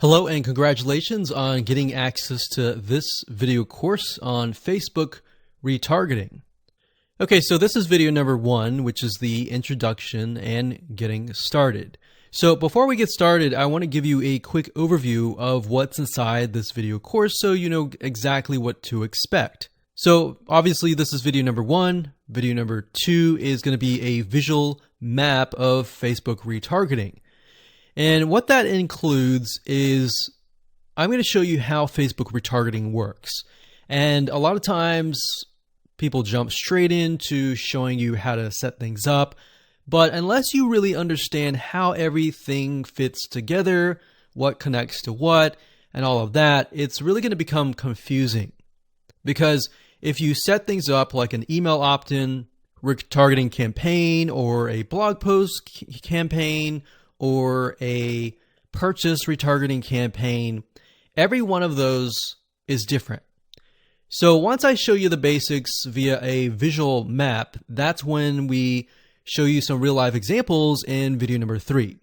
Hello and congratulations on getting access to this video course on Facebook retargeting. Okay, so this is video number 1, which is the introduction and getting started. So before we get started, I want to give you a quick overview of what's inside this video course so you know exactly what to expect. So obviously this is video number 1. Video number 2 is going to be a visual map of Facebook retargeting. And what that includes is I'm going to show you how Facebook retargeting works. And a lot of times people jump straight into showing you how to set things up. But unless you really understand how everything fits together, what connects to what, and all of that, it's really going to become confusing. Because if you set things up like an email opt-in retargeting campaign or a blog post campaign, or a purchase retargeting campaign, every one of those is different. So once I show you the basics via a visual map, that's when we show you some real life examples in video number 3.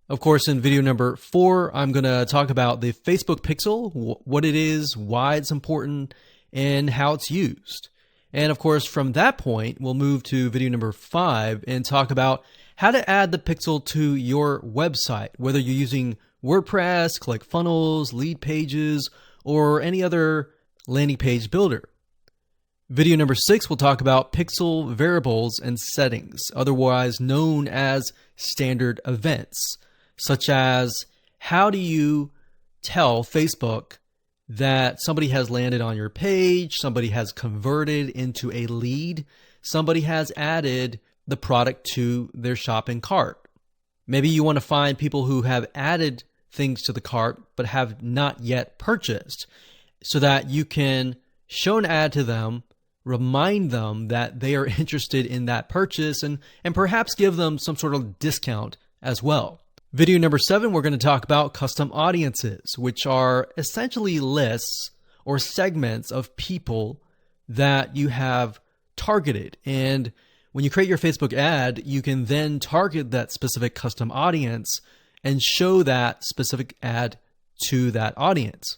Of course, in video number 4, I'm going to talk about the Facebook pixel, what it is, why it's important, and how it's used. And of course, from that point, we'll move to video number 5 and talk about how to add the pixel to your website, whether you're using WordPress, ClickFunnels, Lead Pages, or any other landing page builder. Video number 6 will talk about pixel variables and settings, otherwise known as standard events, such as how do you tell Facebook that somebody has landed on your page, somebody has converted into a lead, somebody has added the product to their shopping cart. Maybe you want to find people who have added things to the cart but have not yet purchased so that you can show an ad to them, remind them that they are interested in that purchase, and perhaps give them some sort of discount as well. Video number 7, we're going to talk about custom audiences, which are essentially lists or segments of people that you have targeted. And when you create your Facebook ad, you can then target that specific custom audience and show that specific ad to that audience.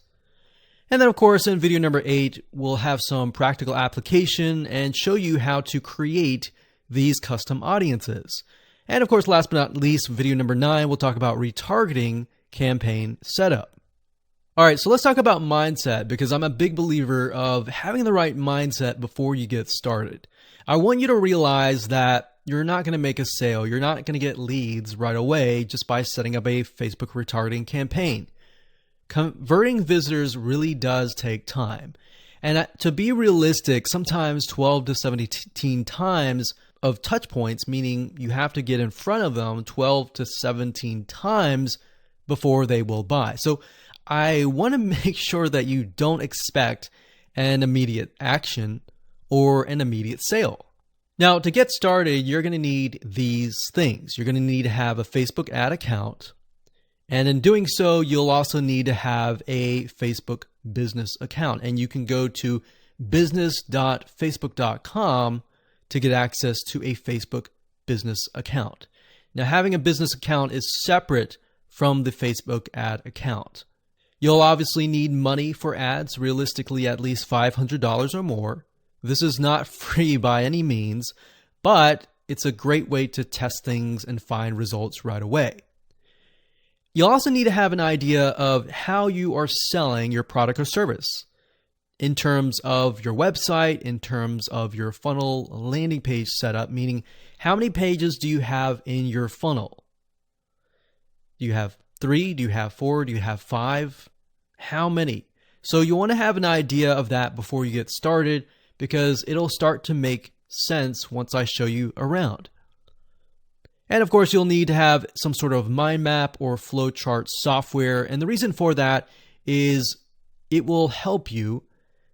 And then, of course, in video number 8, we'll have some practical application and show you how to create these custom audiences. And of course, last but not least, video number 9, we'll talk about retargeting campaign setup. All right, so let's talk about mindset, because I'm a big believer of having the right mindset before you get started. I want you to realize that you're not going to make a sale. You're not going to get leads right away just by setting up a Facebook retargeting campaign. Converting visitors really does take time. And to be realistic, sometimes 12 to 17 times of touch points, meaning you have to get in front of them 12 to 17 times before they will buy. So I want to make sure that you don't expect an immediate action or an immediate sale. Now, to get started, you're going to need these things. You're going to need to have a Facebook ad account. And in doing so, you'll also need to have a Facebook business account. And you can go to business.facebook.com to get access to a Facebook business account. Now, having a business account is separate from the Facebook ad account. You'll obviously need money for ads, realistically at least $500 or more. This is not free by any means, but it's a great way to test things and find results right away. You'll also need to have an idea of how you are selling your product or service in terms of your website, in terms of your funnel landing page setup, meaning how many pages do you have in your funnel? Do you have 3? Do you have 4? Do you have 5? How many? So you want to have an idea of that before you get started, because it'll start to make sense once I show you around. And of course, you'll need to have some sort of mind map or flowchart software. And the reason for that is it will help you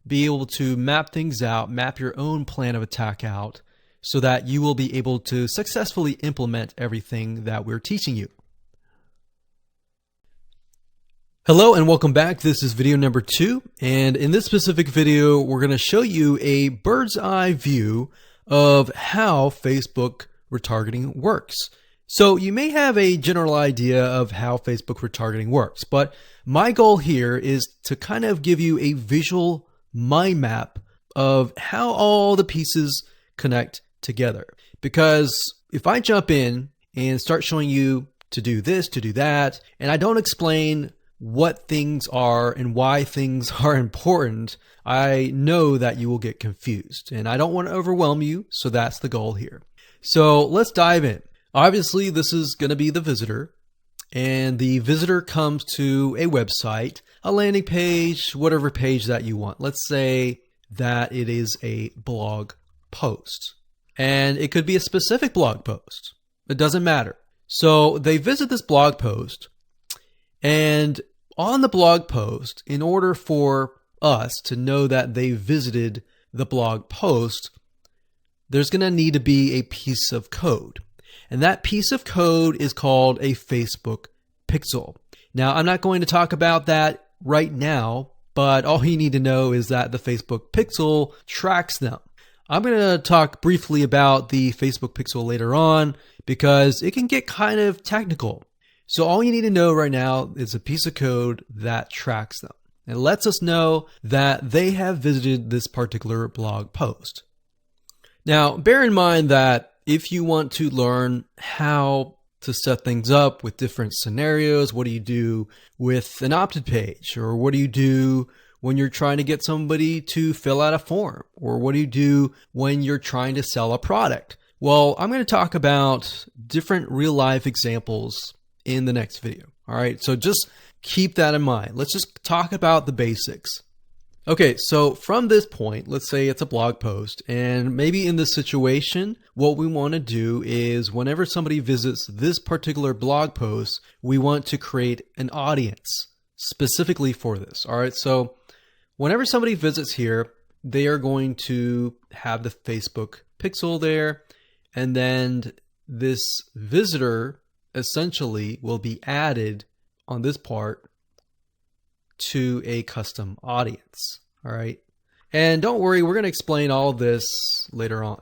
be able to map things out, map your own plan of attack out, so that you will be able to successfully implement everything that we're teaching you. Hello and welcome back. This is video number 2, and in this specific video, we're going to show you a bird's eye view of how Facebook retargeting works. So you may have a general idea of how Facebook retargeting works, but my goal here is to kind of give you a visual mind map of how all the pieces connect together. Because if I jump in and start showing you to do this, to do that, and I don't explain what things are and why things are important, I know that you will get confused, and I don't want to overwhelm you, so that's the goal here. So let's dive in. Obviously, this is going to be the visitor, and the visitor comes to a website, a landing page, whatever page that you want. Let's say that it is a blog post, and it could be a specific blog post. It doesn't matter. So they visit this blog post, and on the blog post, in order for us to know that they visited the blog post, there's going to need to be a piece of code. And that piece of code is called a Facebook pixel. Now, I'm not going to talk about that right now, but all you need to know is that the Facebook pixel tracks them. I'm going to talk briefly about the Facebook pixel later on because it can get kind of technical. So all you need to know right now is a piece of code that tracks them. It lets us know that they have visited this particular blog post. Now, bear in mind that if you want to learn how to set things up with different scenarios, what do you do with an opt-in page? Or what do you do when you're trying to get somebody to fill out a form? Or what do you do when you're trying to sell a product? Well, I'm going to talk about different real-life examples in the next video. All right, so just keep that in mind. Let's just talk about the basics. Okay, so from this point, let's say it's a blog post, and maybe in this situation, what we want to do is whenever somebody visits this particular blog post, we want to create an audience specifically for this. All right, so whenever somebody visits here, they are going to have the Facebook pixel there, and then this visitor essentially will be added on this part to a custom audience. All right. And don't worry, we're going to explain all this later on.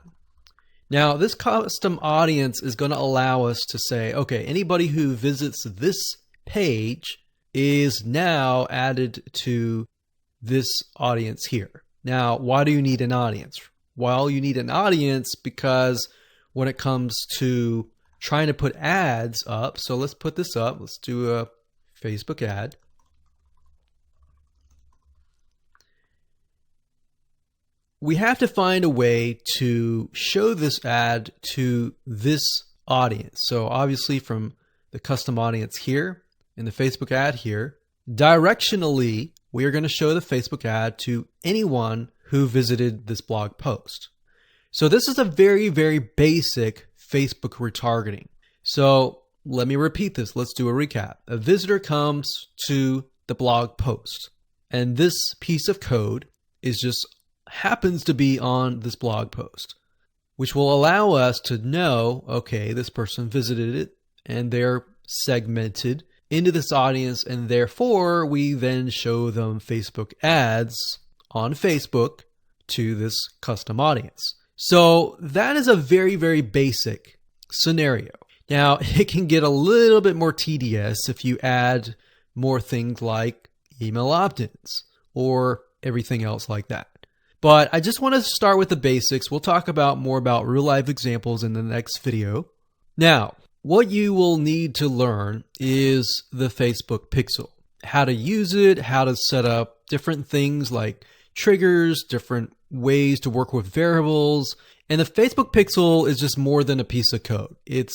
Now, this custom audience is going to allow us to say, okay, anybody who visits this page is now added to this audience here. Now, why do you need an audience? Well, you need an audience because when it comes to trying to put ads up, so let's put this up. Let's do a Facebook ad. We have to find a way to show this ad to this audience. So obviously from the custom audience here in the Facebook ad here, directionally, we are going to show the Facebook ad to anyone who visited this blog post. So this is a very, very basic Facebook retargeting. So let me repeat this. Let's do a recap. A visitor comes to the blog post, and this piece of code is just happens to be on this blog post, which will allow us to know, okay, this person visited it and they're segmented into this audience, and therefore we then show them Facebook ads on Facebook to this custom audience. So that is a very, very basic scenario. Now, it can get a little bit more tedious if you add more things like email opt-ins or everything else like that. But I just want to start with the basics. We'll talk about more about real life examples in the next video. Now, what you will need to learn is the Facebook pixel, how to use it, how to set up different things like triggers, different ways to work with variables. And the Facebook pixel is just more than a piece of code. It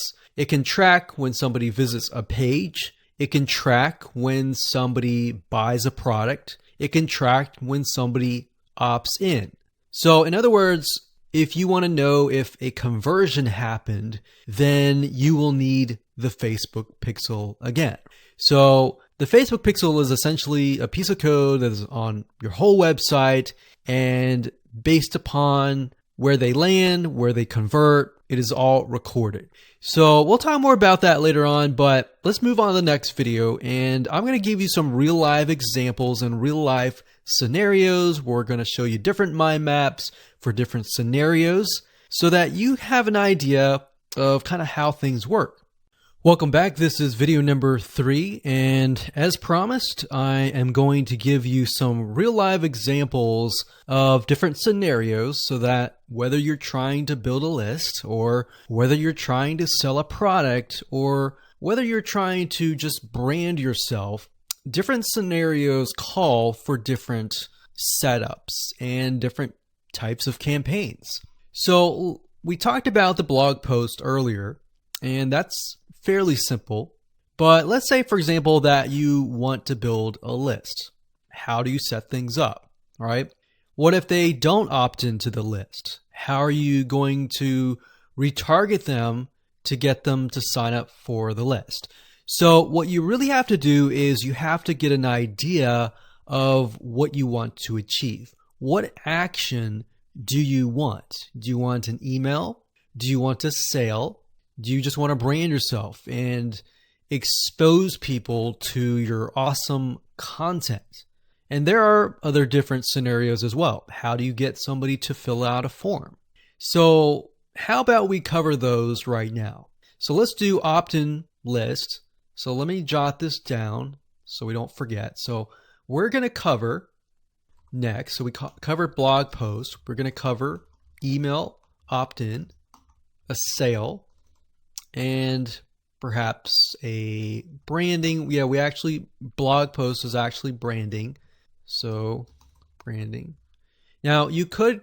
can track when somebody visits a page. It can track when somebody buys a product. It can track when somebody opts in. So in other words, if you want to know if a conversion happened, then you will need the Facebook pixel again. So the Facebook pixel is essentially a piece of code that is on your whole website, and based upon where they land, where they convert, it is all recorded. So we'll talk more about that later on, but let's move on to the next video, and I'm going to give you some real life examples and real life scenarios. We're going to show you different mind maps for different scenarios so that you have an idea of kind of how things work. Welcome back. This is video number 3, and as promised, I am going to give you some real live examples of different scenarios so that whether you're trying to build a list or whether you're trying to sell a product or whether you're trying to just brand yourself, different scenarios call for different setups and different types of campaigns. So we talked about the blog post earlier, and that's fairly simple. But let's say, for example, that you want to build a list. How do you set things up? All right. What if they don't opt into the list? How are you going to retarget them to get them to sign up for the list? So what you really have to do is you have to get an idea of what you want to achieve. What action do you want? Do you want an email? Do you want a sale? Do you just want to brand yourself and expose people to your awesome content? And there are other different scenarios as well. How do you get somebody to fill out a form? So how about we cover those right now? So let's do opt-in list. So let me jot this down so we don't forget. So we're going to cover next. So we covered blog post. We're going to cover email opt-in, a sale, and perhaps a branding. Yeah, we actually, blog post is actually branding. So branding. Now you could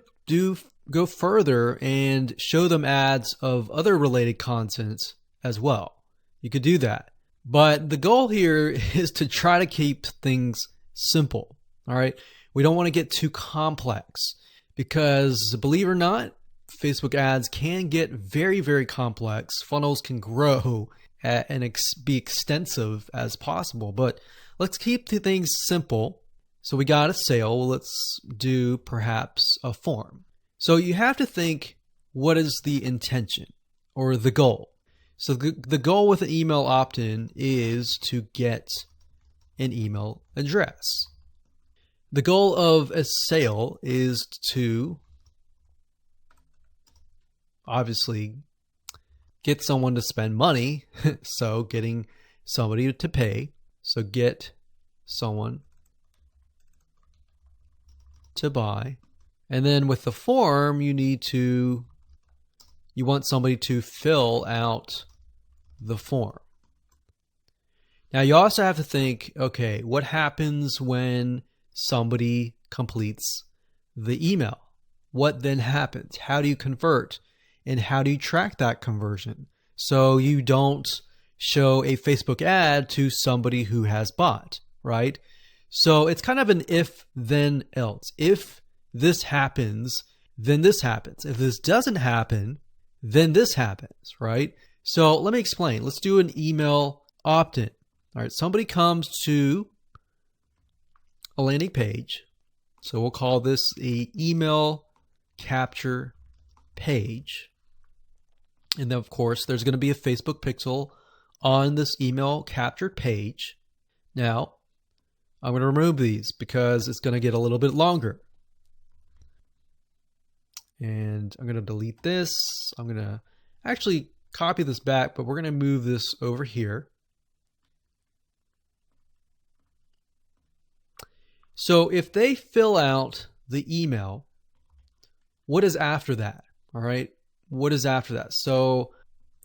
go further and show them ads of other related content as well. You could do that. But the goal here is to try to keep things simple. All right. We don't want to get too complex because, believe it or not, Facebook ads can get very, very complex. Funnels can grow and be extensive as possible, but let's keep the things simple. So we got a sale. Let's do perhaps a form. So you have to think, what is the intention or the goal? So the goal with an email opt-in is to get an email address. The goal of a sale is to obviously get someone to spend money. So getting somebody to pay. So get someone to buy. And then with the form, you want somebody to fill out the form. Now you also have to think, okay, what happens when somebody completes the email? What then happens? How do you convert? And how do you track that conversion so you don't show a Facebook ad to somebody who has bought, right? So it's kind of an if, then, else. If this happens, then this happens. If this doesn't happen, then this happens, right? So let me explain. Let's do an email opt-in. All right, somebody comes to a landing page. So we'll call this an email capture page. And then, of course, there's going to be a Facebook pixel on this email captured page. Now, I'm going to remove these because it's going to get a little bit longer. And I'm going to delete this. I'm going to actually copy this back, but we're going to move this over here. So if they fill out the email, what is after that? All right. What is after that? So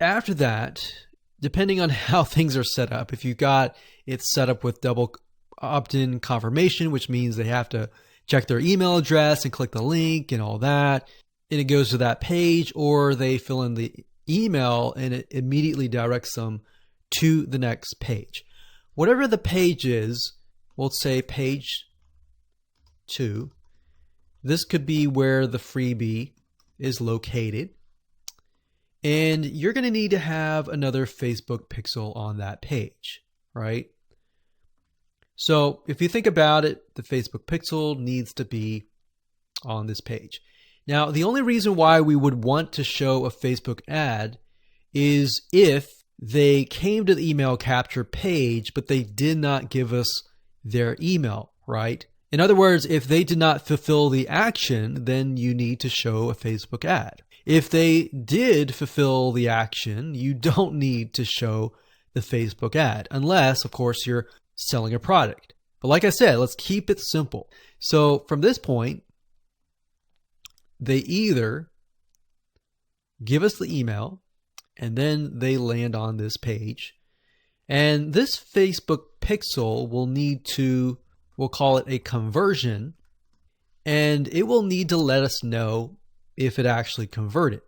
after that, depending on how things are set up, if you got it set up with double opt-in confirmation, which means they have to check their email address and click the link and all that, and it goes to that page, or they fill in the email and it immediately directs them to the next page. Whatever the page is, we'll say page 2. This could be where the freebie is located. And you're going to need to have another Facebook pixel on that page, right? So if you think about it, the Facebook pixel needs to be on this page. Now, the only reason why we would want to show a Facebook ad is if they came to the email capture page, but they did not give us their email, right? In other words, if they did not fulfill the action, then you need to show a Facebook ad. If they did fulfill the action, you don't need to show the Facebook ad, unless, of course, you're selling a product. But like I said, let's keep it simple. So from this point, they either give us the email and then they land on this page. And this Facebook pixel will need to, we'll call it a conversion, and it will need to let us know if it actually converted.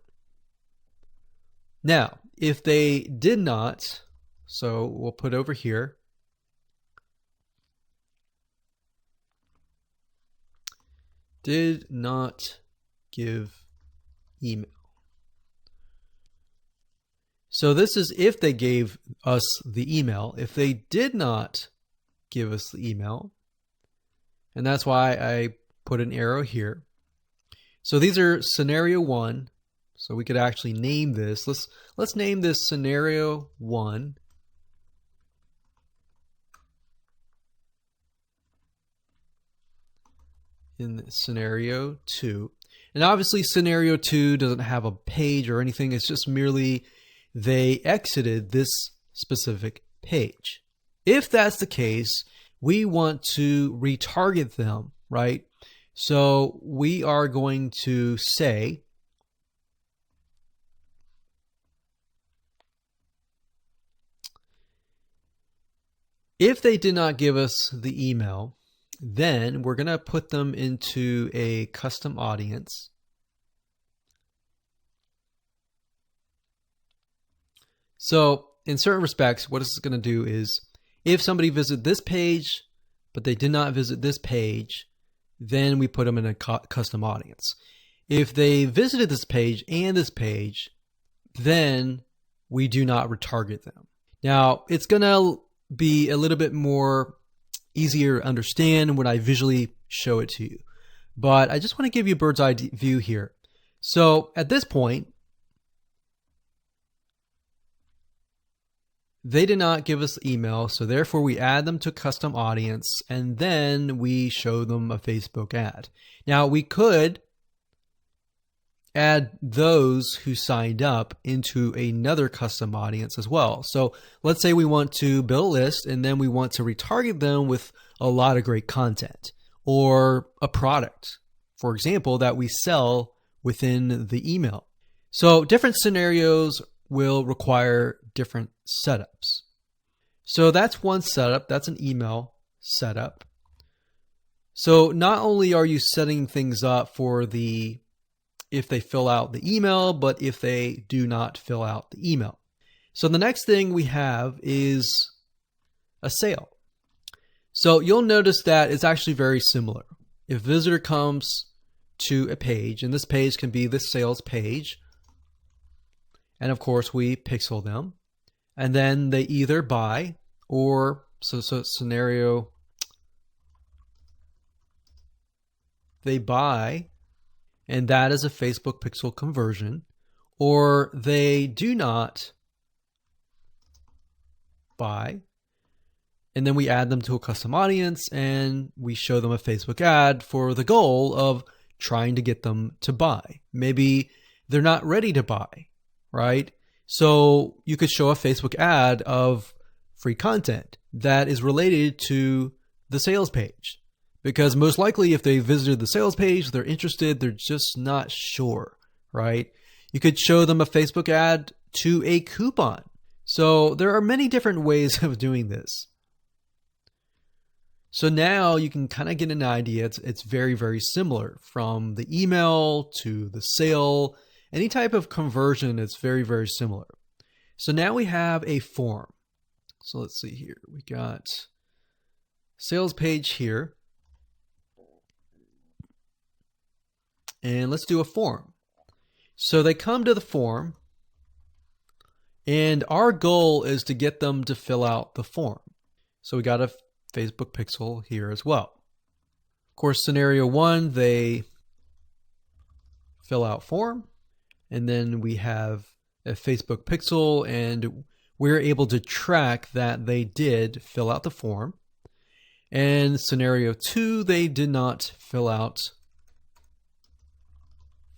Now, if they did not, so we'll put over here, did not give email. So this is if they gave us the email. If they did not give us the email, and that's why I put an arrow here. So these are scenario 1. So we could actually name this. Let's name this scenario 1. In scenario 2. And obviously scenario 2 doesn't have a page or anything. It's just merely they exited this specific page. If that's the case, we want to retarget them, right? So we are going to say if they did not give us the email, then we're going to put them into a custom audience. So in certain respects, what it's going to do is if somebody visited this page, but they did not visit this page, then we put them in a custom audience. If they visited this page and this page, then we do not retarget them. Now, it's going to be a little bit more easier to understand when I visually show it to you. But I just want to give you a bird's eye view here. So at this point, they did not give us the email, so therefore we add them to custom audience, and then we show them a Facebook ad. Now we could add those who signed up into another custom audience as well. So let's say we want to build a list and then we want to retarget them with a lot of great content or a product, for example, that we sell within the email. So different scenarios will require different setups. So that's one setup. That's an email setup. So not only are you setting things up for the if they fill out the email, but if they do not fill out the email. So the next thing we have is a sale. So you'll notice that it's actually very similar. If a visitor comes to a page, and this page can be the sales page, and of course we pixel them, and then they either buy or, so scenario, they buy, and that is a Facebook pixel conversion, or they do not buy, and then we add them to a custom audience and we show them a Facebook ad for the goal of trying to get them to buy. Maybe they're not ready to buy, right? So you could show a Facebook ad of free content that is related to the sales page. Because most likely if they visited the sales page, they're interested, they're just not sure, right? You could show them a Facebook ad to a coupon. So there are many different ways of doing this. So now you can kind of get an idea. It's very, very similar from the email to the sale. Any type of conversion, it's very, very similar. So now we have a form. So let's see here. We got sales page here. And let's do a form. So they come to the form, and our goal is to get them to fill out the form. So we got a Facebook pixel here as well. Of course, scenario 1, they fill out form, and then we have a Facebook pixel, and we're able to track that they did fill out the form. And scenario 2, they did not fill out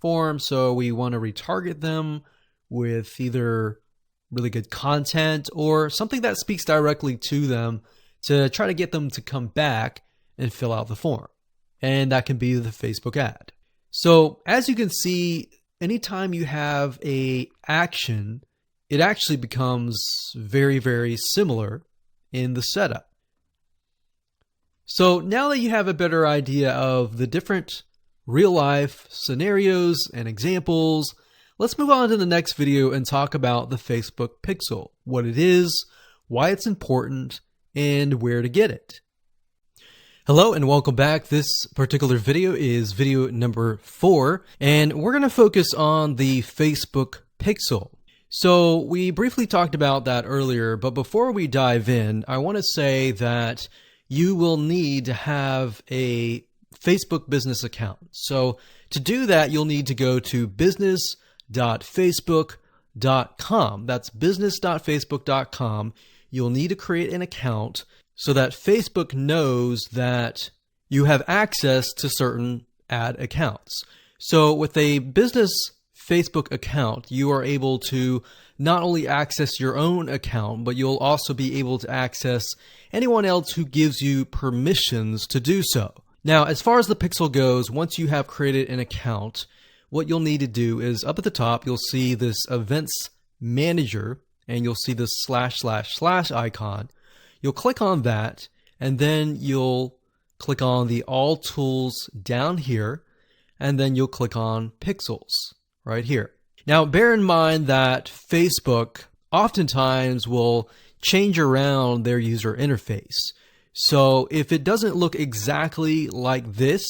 form, so we want to retarget them with either really good content or something that speaks directly to them to try to get them to come back and fill out the form. And that can be the Facebook ad. So as you can see, anytime you have an action, it actually becomes very, very similar in the setup. So now that you have a better idea of the different real life scenarios and examples, let's move on to the next video and talk about the Facebook Pixel, what it is, why it's important, and where to get it. Hello and welcome back. This particular video is video number 4, and we're going to focus on the Facebook Pixel. So we briefly talked about that earlier, but before we dive in, I want to say that you will need to have a Facebook business account. So to do that, you'll need to go to business.facebook.com. That's business.facebook.com. You'll need to create an account so that Facebook knows that you have access to certain ad accounts. So with a business Facebook account, you are able to not only access your own account, but you'll also be able to access anyone else who gives you permissions to do so. Now, as far as the Pixel goes, once you have created an account, what you'll need to do is up at the top, you'll see this Events Manager, and you'll see this / icon. You'll click on that, and then you'll click on the All Tools down here, and then you'll click on Pixels right here. Now, bear in mind that Facebook oftentimes will change around their user interface. So if it doesn't look exactly like this,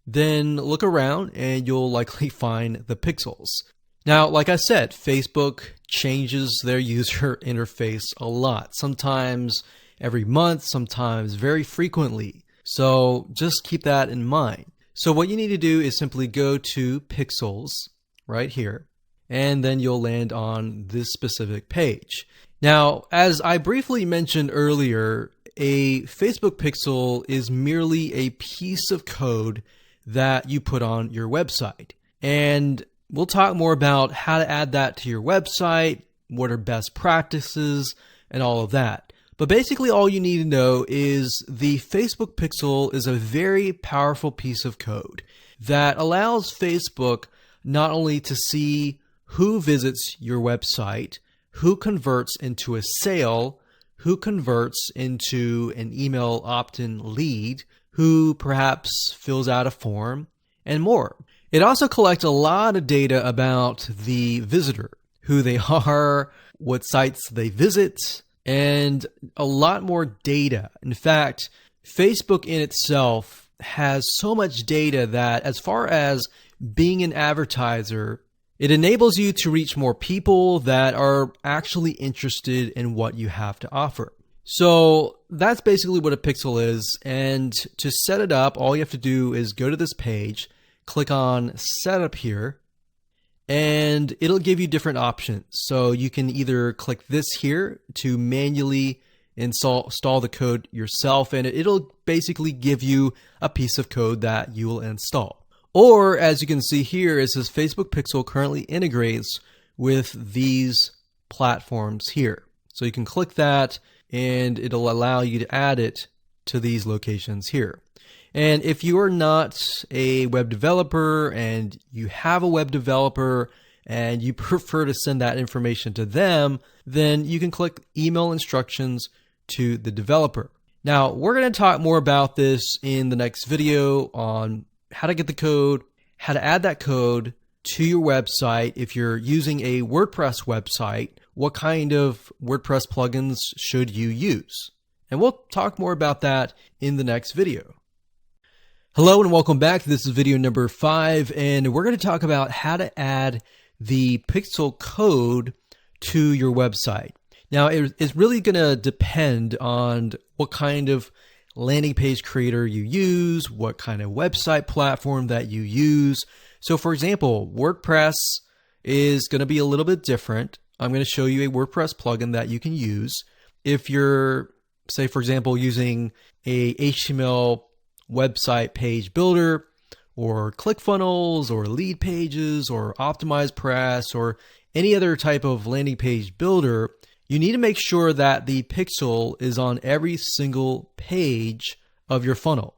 then look around and you'll likely find the pixels. Now, like I said, Facebook changes their user interface a lot, sometimes every month, sometimes very frequently. So just keep that in mind. So what you need to do is simply go to Pixels right here, and then you'll land on this specific page. Now, as I briefly mentioned earlier, a Facebook Pixel is merely a piece of code that you put on your website. And we'll talk more about how to add that to your website, what are best practices, and all of that. But basically all you need to know is the Facebook Pixel is a very powerful piece of code that allows Facebook not only to see who visits your website, who converts into a sale, who converts into an email opt-in lead, who perhaps fills out a form, and more. It also collects a lot of data about the visitor, who they are, what sites they visit, and a lot more data. In fact, Facebook in itself has so much data that as far as being an advertiser, it enables you to reach more people that are actually interested in what you have to offer. So that's basically what a pixel is. And to set it up, all you have to do is go to this page, click on Setup here, and it'll give you different options. So you can either click this here to manually install the code yourself, and it'll basically give you a piece of code that you will install. Or, as you can see here, it says Facebook Pixel currently integrates with these platforms here. So you can click that and it'll allow you to add it to these locations here. And if you are not a web developer and you have a web developer and you prefer to send that information to them, then you can click email instructions to the developer. Now, we're going to talk more about this in the next video on how to get the code, how to add that code to your website. If you're using a WordPress website, what kind of WordPress plugins should you use? And we'll talk more about that in the next video. Hello and welcome back. This is video number 5, and we're going to talk about how to add the pixel code to your website. Now, it's really going to depend on what kind of landing page creator you use, what kind of website platform that you use. So for example, WordPress is going to be a little bit different. I'm going to show you a WordPress plugin that you can use. If you're, say for example, using a HTML website page builder or ClickFunnels or Lead Pages or OptimizePress or any other type of landing page builder, you need to make sure that the pixel is on every single page of your funnel,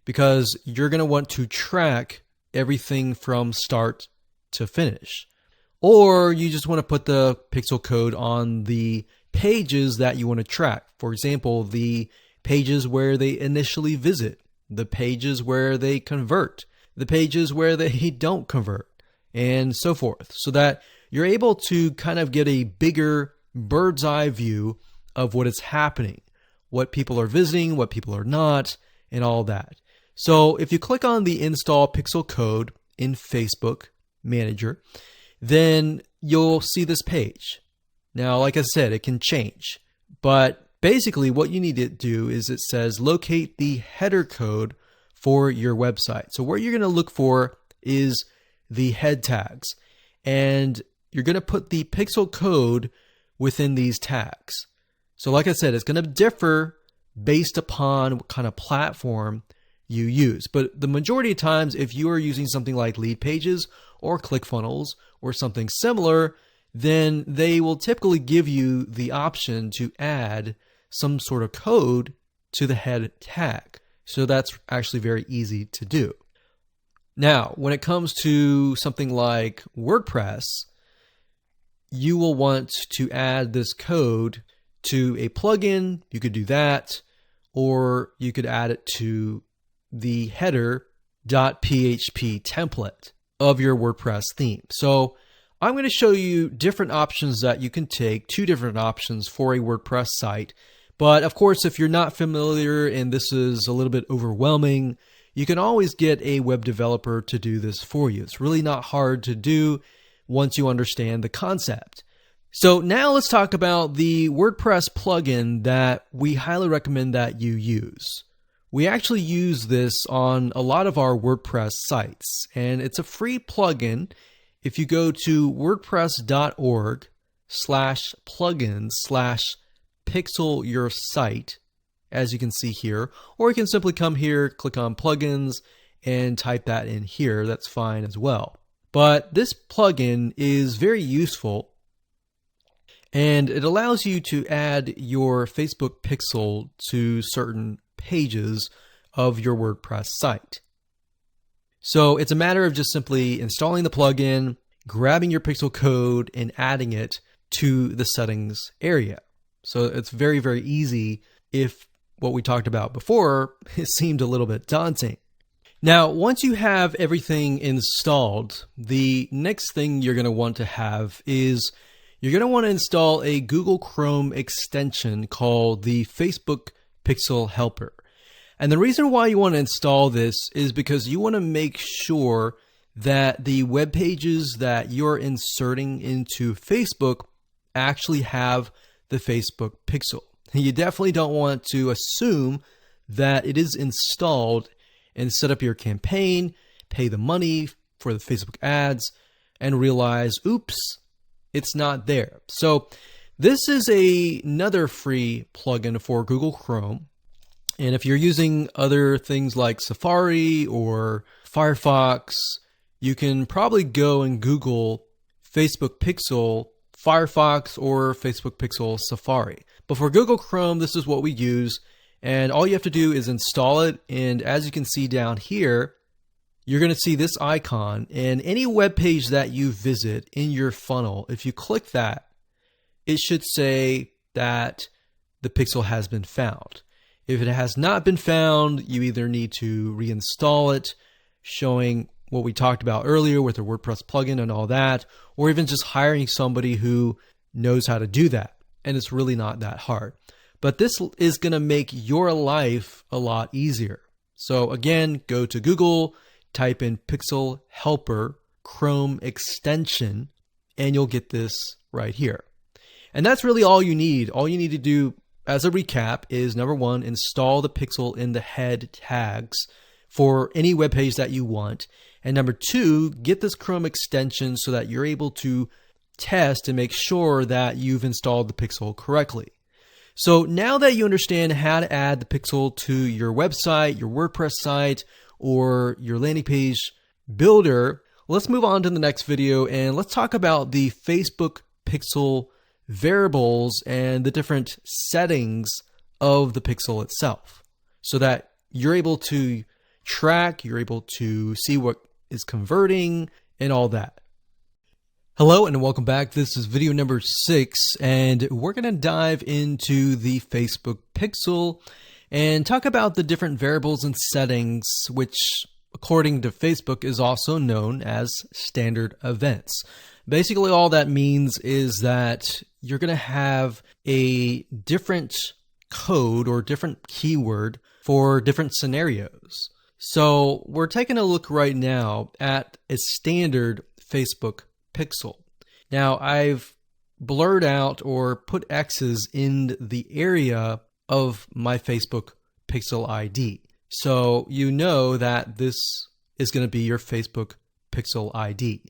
because you're going to want to track everything from start to finish. Or you just want to put the pixel code on the pages that you want to track. For example, the pages where they initially visit, the pages where they convert, the pages where they don't convert, and so forth, so that you're able to kind of get a bigger bird's eye view of what is happening, what people are visiting, what people are not, and all that. So if you click on the install pixel code in Facebook Manager, then you'll see this page. Now, like I said, it can change, but basically what you need to do is it says locate the header code for your website. So what you're going to look for is the head tags, and you're going to put the pixel code within these tags. So like I said, it's going to differ based upon what kind of platform you use. But the majority of times, if you are using something like Lead Pages or ClickFunnels or something similar, then they will typically give you the option to add some sort of code to the head tag. So that's actually very easy to do. Now, when it comes to something like WordPress, you will want to add this code to a plugin. You could do that, or you could add it to the header.php template of your WordPress theme. So I'm going to show you different options that you can take, 2 different options for a WordPress site. But of course, if you're not familiar and this is a little bit overwhelming, you can always get a web developer to do this for you. It's really not hard to do once you understand the concept. So now let's talk about the WordPress plugin that we highly recommend that you use. We actually use this on a lot of our WordPress sites, and it's a free plugin. If you go to wordpress.org/plugins/pixel-your-site, as you can see here, or you can simply come here, click on plugins, and type that in here. That's fine as well. But this plugin is very useful, and it allows you to add your Facebook pixel to certain pages of your WordPress site. So it's a matter of just simply installing the plugin, grabbing your pixel code, and adding it to the settings area. So it's very, very easy if what we talked about before it seemed a little bit daunting. Now, once you have everything installed, the next thing you're going to want to have is you're going to want to install a Google Chrome extension called the Facebook Pixel Helper. And the reason why you want to install this is because you want to make sure that the web pages that you're inserting into Facebook actually have the Facebook pixel. You definitely don't want to assume that it is installed and set up your campaign, pay the money for the Facebook ads, and realize, oops, it's not there. So this is another free plugin for Google Chrome. And if you're using other things like Safari or Firefox, you can probably go and Google Facebook Pixel Firefox or Facebook Pixel Safari. But for Google Chrome, this is what we use. And all you have to do is install it. And as you can see down here, you're going to see this icon. And any web page that you visit in your funnel, if you click that, it should say that the pixel has been found. If it has not been found, you either need to reinstall it, showing what we talked about earlier with the WordPress plugin and all that, or even just hiring somebody who knows how to do that. And it's really not that hard. But this is going to make your life a lot easier. So again, go to Google, type in Pixel Helper Chrome extension, and you'll get this right here. And that's really all you need. All you need to do as a recap is, number one, install the pixel in the head tags for any web page that you want. And number two, get this Chrome extension so that you're able to test and make sure that you've installed the pixel correctly. So now that you understand how to add the pixel to your website, your WordPress site, or your landing page builder, let's move on to the next video and let's talk about the Facebook pixel variables and the different settings of the pixel itself so that you're able to track, you're able to see what is converting and all that. Hello and welcome back. This is video number 6 and we're going to dive into the Facebook pixel and talk about the different variables and settings, which according to Facebook is also known as standard events. Basically all that means is that you're going to have a different code or different keyword for different scenarios. So we're taking a look right now at a standard Facebook pixel. Now I've blurred out or put X's in the area of my Facebook pixel ID. So you know that this is going to be your Facebook pixel ID.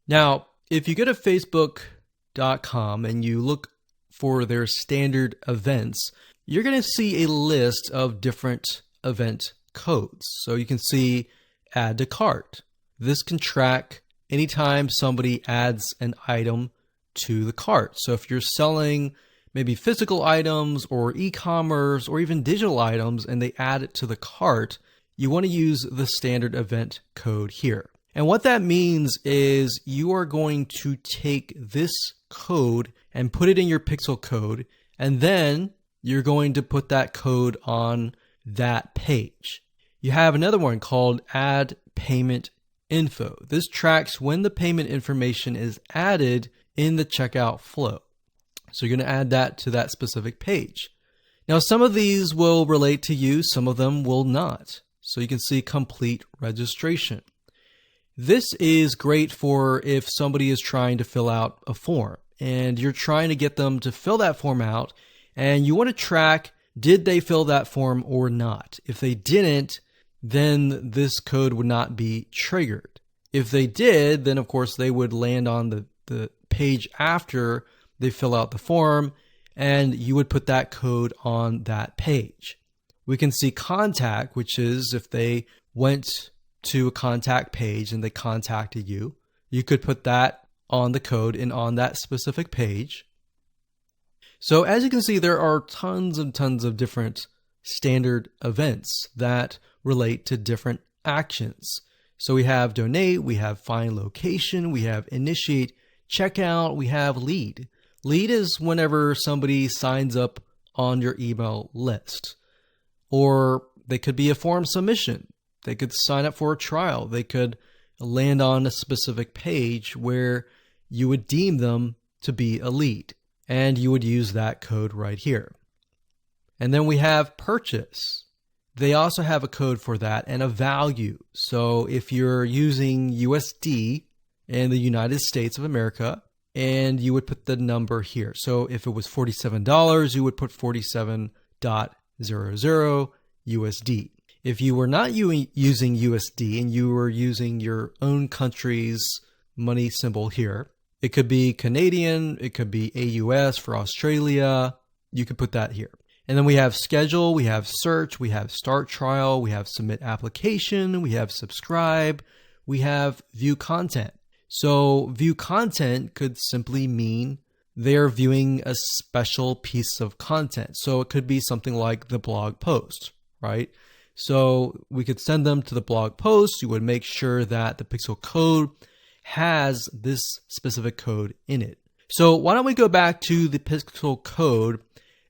Now, if you go to facebook.com and you look for their standard events, you're going to see a list of different event codes. So you can see add to cart. This can track anytime somebody adds an item to the cart. So if you're selling maybe physical items or e-commerce or even digital items and they add it to the cart, you want to use the standard event code here. And what that means is you are going to take this code and put it in your pixel code, and then you're going to put that code on that page. You have another one called add payment info. This tracks when the payment information is added in the checkout flow. So you're going to add that to that specific page. Now, some of these will relate to you, some of them will not. So you can see complete registration. This is great for if somebody is trying to fill out a form and you're trying to get them to fill that form out and you want to track, did they fill that form or not? If they didn't, then this code would not be triggered. If they did, then of course they would land on the page after they fill out the form and you would put that code on that page. We can see contact, which is if they went to a contact page and they contacted you, you could put that on the code and on that specific page. So as you can see, there are tons and tons of different standard events that relate to different actions. So we have donate, we have find location, we have initiate checkout, we have lead. Lead is whenever somebody signs up on your email list. Or they could be a form submission. They could sign up for a trial. They could land on a specific page where you would deem them to be a lead. And you would use that code right here. And then we have purchase. They also have a code for that and a value. So if you're using USD in the United States of America, and you would put the number here. So if it was $47, you would put 47.00 USD. If you were not using USD and you were using your own country's money symbol here, it could be Canadian, it could be AUS for Australia, you could put that here. And then we have schedule, we have search, we have start trial, we have submit application, we have subscribe, we have view content. So view content could simply mean they're viewing a special piece of content. So it could be something like the blog post, right? So we could send them to the blog post. You would make sure that the pixel code has this specific code in it. So why don't we go back to the pixel code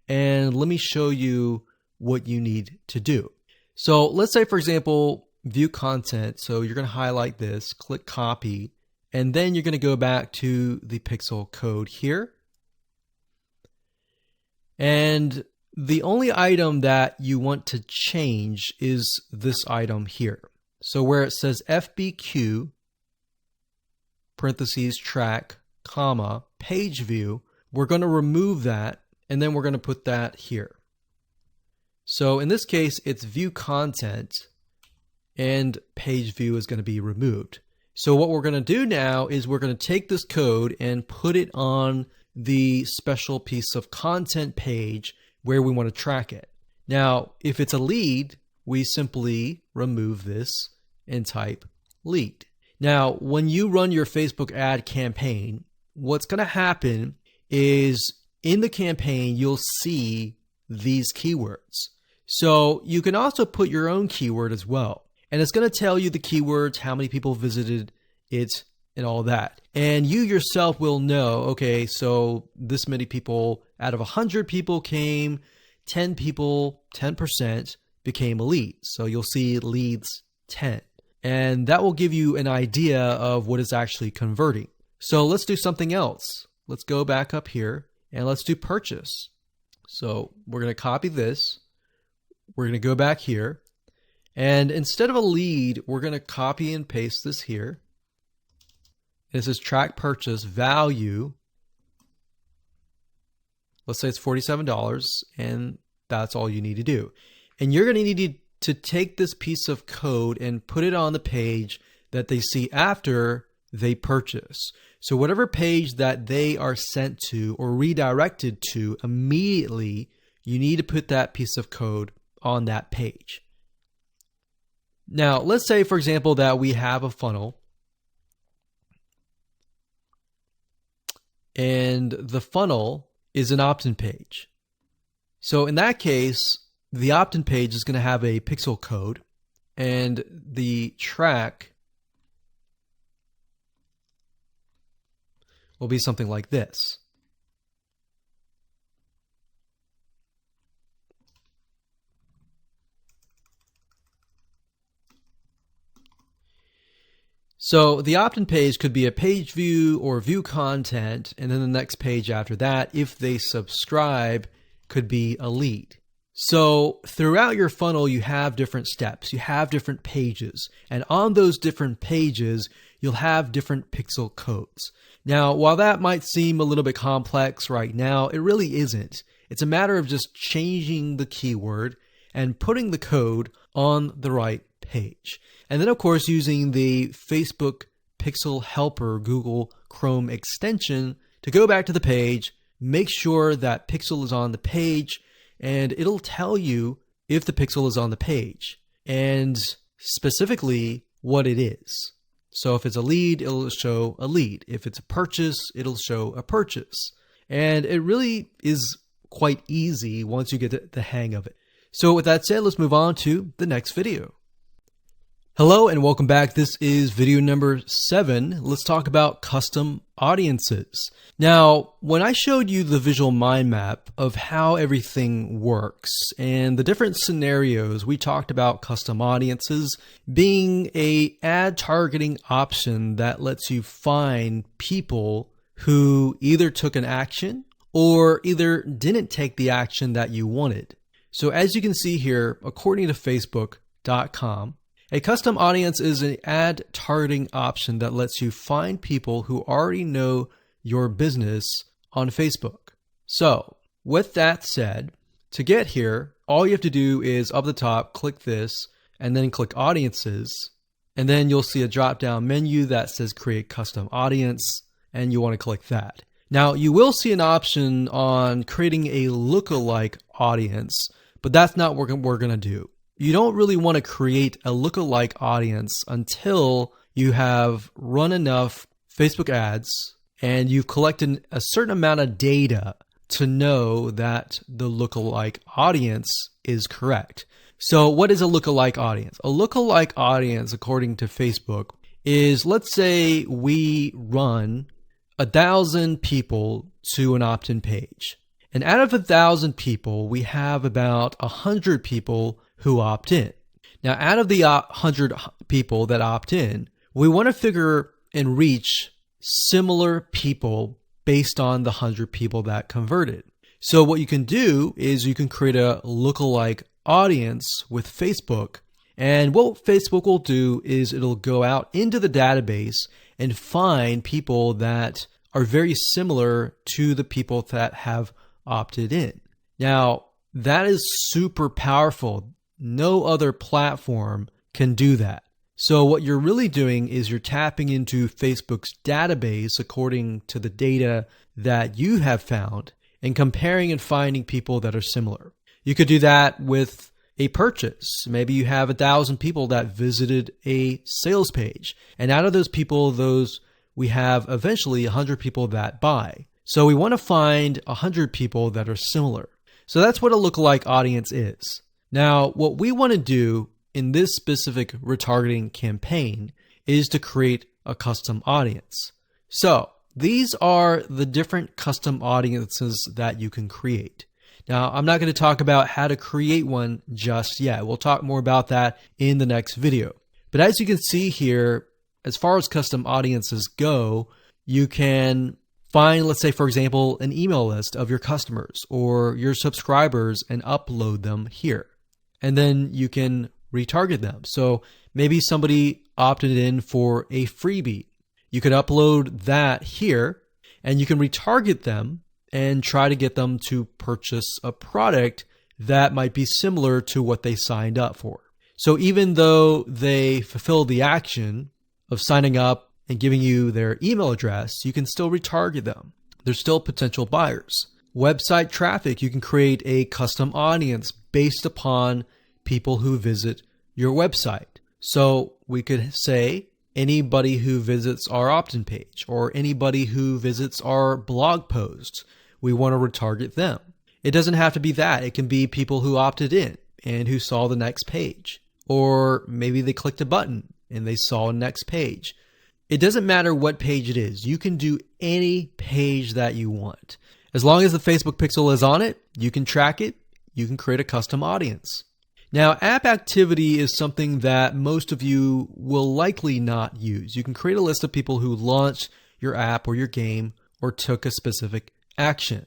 and let me show you what you need to do. So let's say, for example, view content. So you're going to highlight this, click copy, and then you're going to go back to the pixel code here. And the only item that you want to change is this item here. So where it says FBQ, parentheses, track, comma, page view, we're going to remove that and then we're going to put that here. So in this case, it's view content and page view is going to be removed. So what we're going to do now is we're going to take this code and put it on the special piece of content page where we want to track it. Now, if it's a lead, we simply remove this and type lead. Now, when you run your Facebook ad campaign, what's going to happen is in the campaign, you'll see these keywords. So you can also put your own keyword as well. And it's going to tell you the keywords, how many people visited it, and all that. And you yourself will know, okay, so this many people out of 100 people came, 10 people, 10% became a lead. So you'll see leads 10. And that will give you an idea of what is actually converting. So let's do something else. Let's go back up here and let's do purchase. So we're going to copy this. We're going to go back here. And instead of a lead, we're going to copy and paste this here. This is track purchase value. Let's say it's $47, and that's all you need to do. And you're going to need to take this piece of code and put it on the page that they see after they purchase. So whatever page that they are sent to or redirected to immediately, you need to put that piece of code on that page. Now, let's say, for example, that we have a funnel. And the funnel is an opt-in page. So in that case, the opt-in page is going to have a pixel code, and the track will be something like this. So the opt-in page could be a page view or view content, and then the next page after that, if they subscribe, could be a lead. So throughout your funnel, you have different steps, you have different pages, and on those different pages, you'll have different pixel codes. Now, while that might seem a little bit complex right now, it really isn't. It's a matter of just changing the keyword and putting the code on the right page. And then, of course, using the Facebook Pixel Helper Google Chrome extension to go back to the page, make sure that pixel is on the page, and it'll tell you if the pixel is on the page and specifically what it is. So if it's a lead, it'll show a lead. If it's a purchase, it'll show a purchase. And it really is quite easy once you get the hang of it. So with that said, let's move on to the next video. Hello and welcome back. This is video number 7. Let's talk about custom audiences. Now, when I showed you the visual mind map of how everything works and the different scenarios, we talked about custom audiences being an ad targeting option that lets you find people who either took an action or either didn't take the action that you wanted. So as you can see here, according to Facebook.com, a custom audience is an ad targeting option that lets you find people who already know your business on Facebook. So with that said, to get here, all you have to do is up the top, click this, and then click audiences. And then you'll see a drop-down menu that says create custom audience, and you want to click that. Now you will see an option on creating a lookalike audience, but that's not what we're going to do. You don't really want to create a lookalike audience until you have run enough Facebook ads and you've collected a certain amount of data to know that the lookalike audience is correct. So what is a lookalike audience? A lookalike audience, according to Facebook, is, let's say we run 1,000 people to an opt-in page. And out of 1,000 people, we have about 100 people who opt in. Now, out of the 100 people that opt in, we want to figure and reach similar people based on the 100 people that converted. So what you can do is you can create a lookalike audience with Facebook. And what Facebook will do is it'll go out into the database and find people that are very similar to the people that have opted in. Now, that is super powerful. No other platform can do that. So what you're really doing is you're tapping into Facebook's database according to the data that you have found and comparing and finding people that are similar. You could do that with a purchase. Maybe you have 1,000 people that visited a sales page. And out of those people, we have eventually 100 people that buy. So we want to find 100 people that are similar. So that's what a lookalike audience is. Now, what we want to do in this specific retargeting campaign is to create a custom audience. So these are the different custom audiences that you can create. Now, I'm not going to talk about how to create one just yet. We'll talk more about that in the next video. But as you can see here, as far as custom audiences go, you can find, let's say, for example, an email list of your customers or your subscribers and upload them here. And then you can retarget them. So maybe somebody opted in for a freebie. You could upload that here and you can retarget them and try to get them to purchase a product that might be similar to what they signed up for. So even though they fulfill the action of signing up and giving you their email address, you can still retarget them. They're still potential buyers. Website traffic, you can create a custom audience based upon people who visit your website. So we could say anybody who visits our opt-in page or anybody who visits our blog posts, we want to retarget them. It doesn't have to be that. It can be people who opted in and who saw the next page. Or maybe they clicked a button and they saw a next page. It doesn't matter what page it is. You can do any page that you want. As long as the Facebook pixel is on it, you can track it. You can create a custom audience. Now, app activity is something that most of you will likely not use. You can create a list of people who launched your app or your game or took a specific action.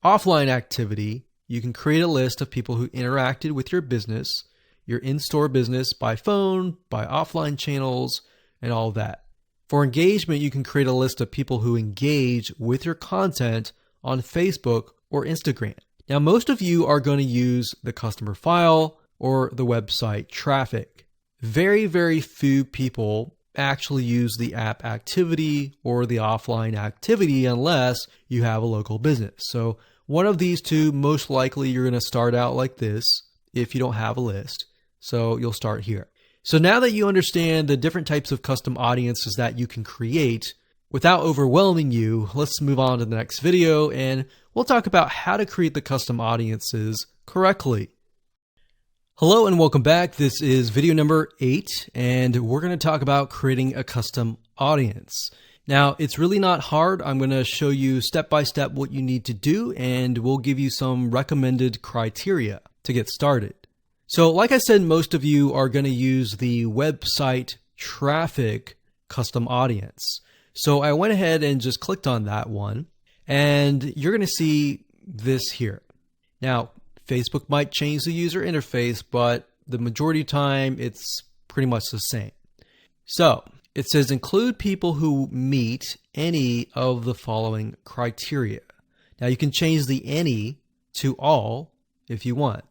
Offline activity, you can create a list of people who interacted with your business, your in-store business by phone, by offline channels, and all that. For engagement, you can create a list of people who engage with your content on Facebook or Instagram. Now, most of you are going to use the customer file or the website traffic. Very, very few people actually use the app activity or the offline activity unless you have a local business. So one of these two, most likely you're going to start out like this if you don't have a list. So you'll start here. So now that you understand the different types of custom audiences that you can create, without overwhelming you, let's move on to the next video and we'll talk about how to create the custom audiences correctly. Hello and welcome back. This is video number 8 and we're going to talk about creating a custom audience. Now, it's really not hard. I'm going to show you step by step what you need to do and we'll give you some recommended criteria to get started. So like I said, most of you are going to use the website traffic custom audience. So I went ahead and just clicked on that one and you're going to see this here. Now, Facebook might change the user interface, but the majority of the time it's pretty much the same. So it says include people who meet any of the following criteria. Now you can change the any to all if you want.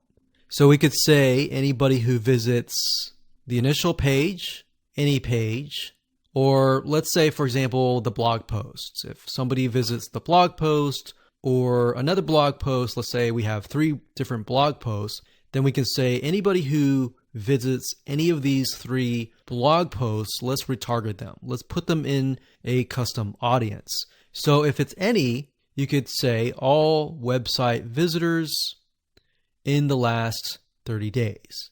So we could say anybody who visits the initial page, any page, or let's say, for example, the blog posts. If somebody visits the blog post or another blog post, let's say we have 3 different blog posts, then we can say anybody who visits any of these 3 blog posts, let's retarget them. Let's put them in a custom audience. So if it's any, you could say all website visitors in the last 30 days.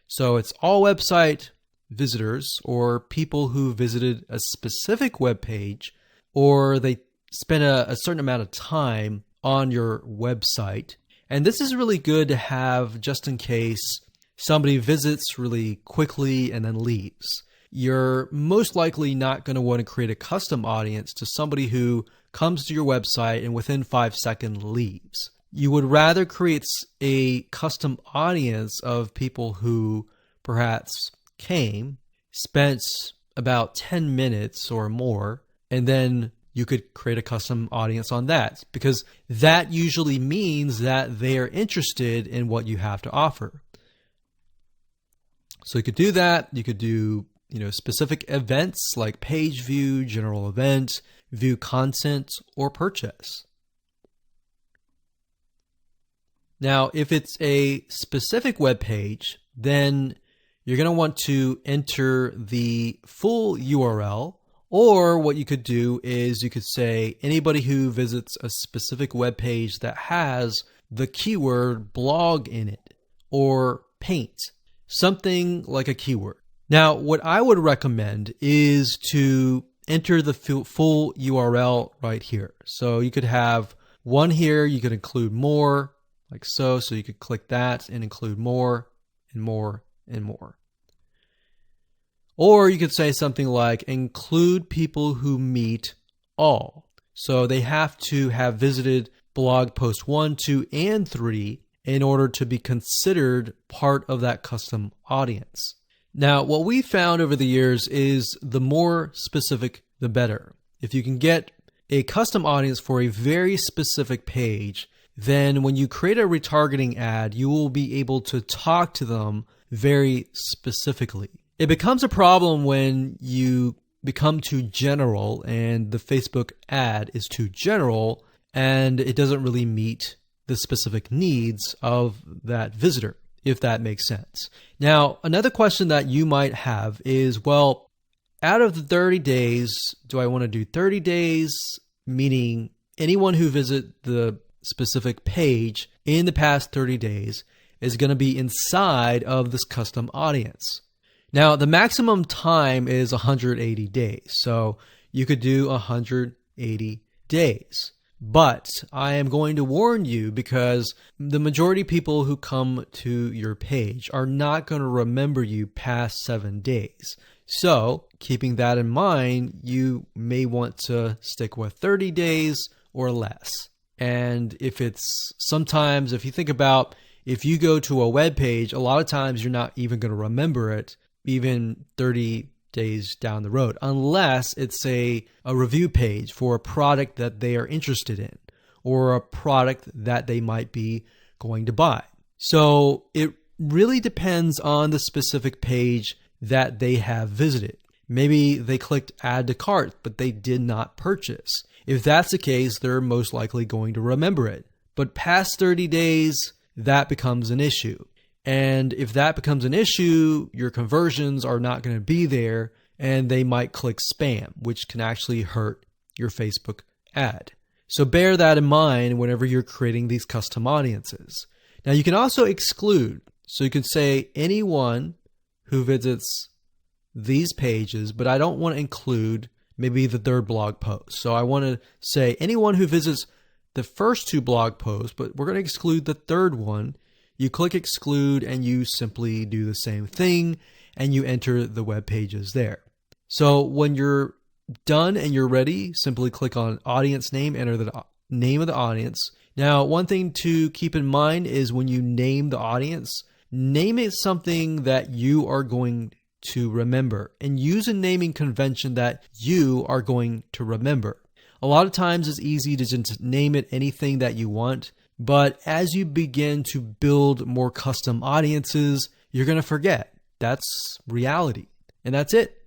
So it's all website visitors or people who visited a specific web page or they spend a certain amount of time on your website. And this is really good to have just in case somebody visits really quickly and then leaves. You're most likely not going to want to create a custom audience to somebody who comes to your website and within 5 seconds leaves. You would rather create a custom audience of people who perhaps came, spent about 10 minutes or more, and then you could create a custom audience on that because that usually means that they are interested in what you have to offer. So you could do that. You could do, specific events like page view, general event, view content, or purchase. Now, if it's a specific web page, then you're going to want to enter the full URL, or what you could do is you could say anybody who visits a specific web page that has the keyword blog in it or paint, something like a keyword. Now, what I would recommend is to enter the full URL right here. So you could have one here, you could include more, like so. So you could click that and include more and more and more. Or you could say something like include people who meet all. So they have to have visited blog post 1, 2, and 3 in order to be considered part of that custom audience. Now, what we found over the years is the more specific, the better. If you can get a custom audience for a very specific page, then when you create a retargeting ad, you will be able to talk to them very specifically. It becomes a problem when you become too general and the Facebook ad is too general and it doesn't really meet the specific needs of that visitor, if that makes sense. Now, another question that you might have is, well, out of the 30 days, do I want to do 30 days, meaning anyone who visits the specific page in the past 30 days is going to be inside of this custom audience? Now, the maximum time is 180 days, so you could do 180 days. But I am going to warn you because the majority of people who come to your page are not going to remember you past 7 days. So, keeping that in mind, you may want to stick with 30 days or less. And if you think about if you go to a web page, a lot of times you're not even going to remember it even 30 days down the road, unless it's a review page for a product that they are interested in or a product that they might be going to buy. So it really depends on the specific page that they have visited. Maybe they clicked add to cart, but they did not purchase. If that's the case, they're most likely going to remember it. But past 30 days, that becomes an issue. And if that becomes an issue, your conversions are not going to be there and they might click spam, which can actually hurt your Facebook ad. So bear that in mind whenever you're creating these custom audiences. Now you can also exclude. So you can say anyone who visits these pages, but I don't want to include maybe the third blog post. So I want to say anyone who visits the first 2 blog posts, but we're going to exclude the third one. You click exclude and you simply do the same thing and you enter the web pages there. So when you're done and you're ready, simply click on audience name, enter the name of the audience. Now, one thing to keep in mind is when you name the audience, name it something that you are going to remember and use a naming convention that you are going to remember. A lot of times it's easy to just name it anything that you want. But as you begin to build more custom audiences, you're going to forget. That's reality. And that's it.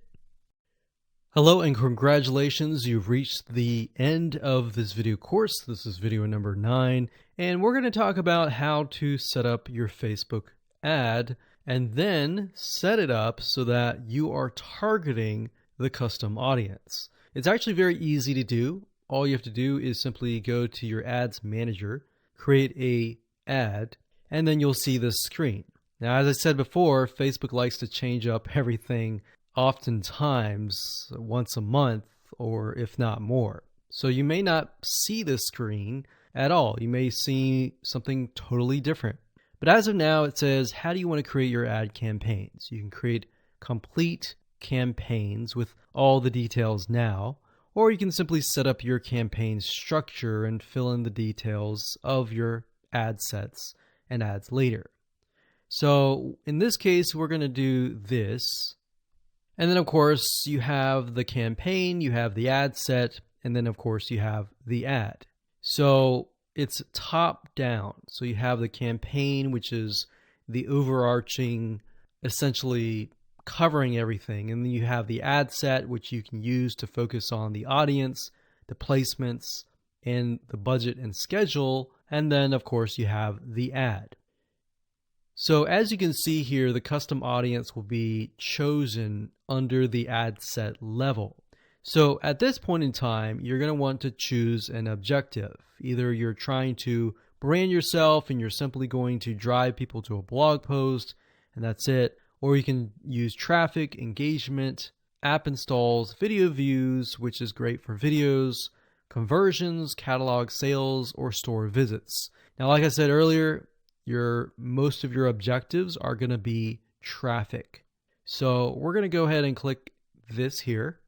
Hello and congratulations. You've reached the end of this video course. This is video number 9. And we're going to talk about how to set up your Facebook ad and then set it up so that you are targeting the custom audience. It's actually very easy to do. All you have to do is simply go to your ads manager, create a ad, and then you'll see this screen. Now, as I said before, Facebook likes to change up everything oftentimes once a month, or if not more. So you may not see this screen at all. You may see something totally different. But as of now, it says, how do you want to create your ad campaigns? You can create complete campaigns with all the details now, or you can simply set up your campaign structure and fill in the details of your ad sets and ads later. So in this case, we're going to do this. And then, of course, you have the campaign, you have the ad set, and then, of course, you have the ad. So it's top down. So you have the campaign, which is the overarching, essentially covering everything. And then you have the ad set, which you can use to focus on the audience, the placements, and the budget and schedule And then of course you have the ad. So as you can see here, the custom audience will be chosen under the ad set level. So at this point in time, you're going to want to choose an objective. Either you're trying to brand yourself and you're simply going to drive people to a blog post and that's it, or you can use traffic, engagement, app installs, video views, which is great for videos, conversions, catalog sales, or store visits. Now, like I said earlier, most of your objectives are going to be traffic. So we're going to go ahead and click this here.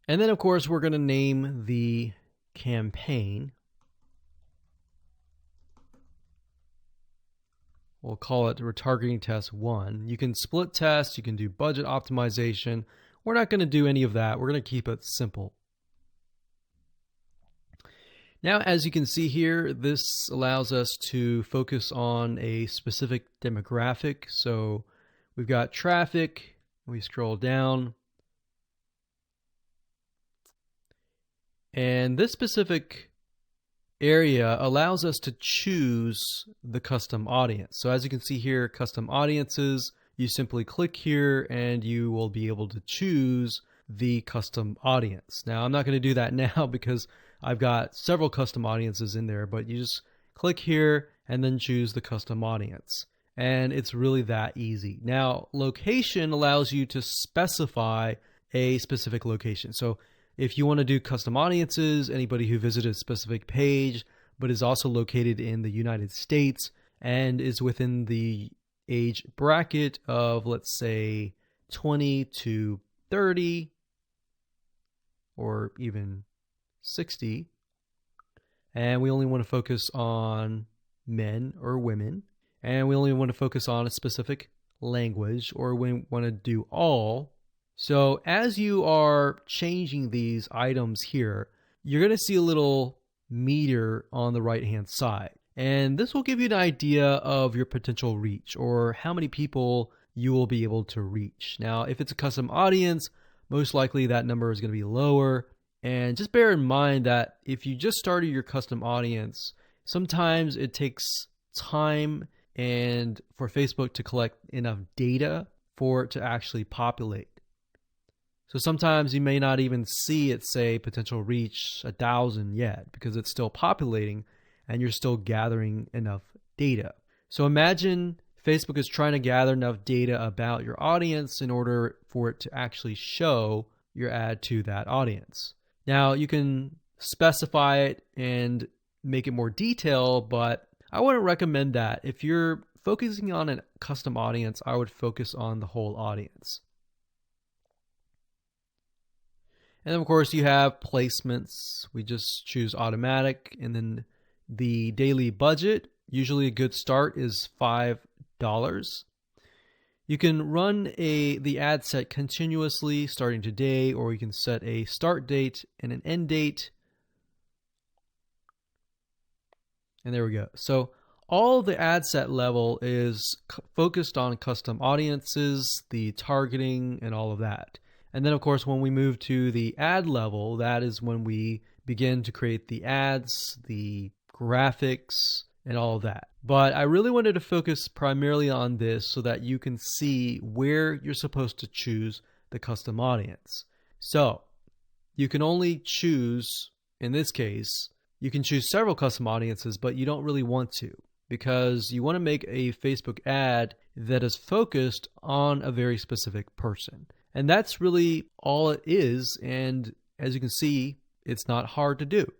And then of course we're going to name the campaign. We'll call it Retargeting Test 1. You can split test, you can do budget optimization. We're not going to do any of that. We're going to keep it simple. Now, as you can see here, this allows us to focus on a specific demographic. So we've got traffic, we scroll down, and this specific area allows us to choose the custom audience. So as you can see here, custom audiences, you simply click here and you will be able to choose the custom audience. Now, I'm not going to do that now because I've got several custom audiences in there, but you just click here and then choose the custom audience. And it's really that easy. Now, location allows you to specify a specific location. So if you want to do custom audiences, anybody who visited a specific page, but is also located in the United States and is within the age bracket of, let's say, 20 to 30, or even 60, and we only want to focus on men or women, and we only want to focus on a specific language, or we want to do all. So as you are changing these items here, you're going to see a little meter on the right hand side, and this will give you an idea of your potential reach or how many people you will be able to reach. Now, if it's a custom audience, most likely that number is going to be lower. And just bear in mind that if you just started your custom audience, sometimes it takes time and for Facebook to collect enough data for it to actually populate. So sometimes you may not even see it say potential reach 1,000 yet because it's still populating and you're still gathering enough data. So imagine Facebook is trying to gather enough data about your audience in order for it to actually show your ad to that audience. Now, you can specify it and make it more detailed, but I wouldn't recommend that. If you're focusing on a custom audience, I would focus on the whole audience. And then, of course, you have placements. We just choose automatic, and then the daily budget, usually a good start is $5. You can run the ad set continuously starting today, or you can set a start date and an end date. And there we go. So all the ad set level is focused on custom audiences, the targeting, and all of that. And then, of course, when we move to the ad level, that is when we begin to create the ads, the graphics, and all of that. But I really wanted to focus primarily on this so that you can see where you're supposed to choose the custom audience. So you can only choose, in this case, you can choose several custom audiences, but you don't really want to, because you want to make a Facebook ad that is focused on a very specific person. And that's really all it is. And as you can see, it's not hard to do.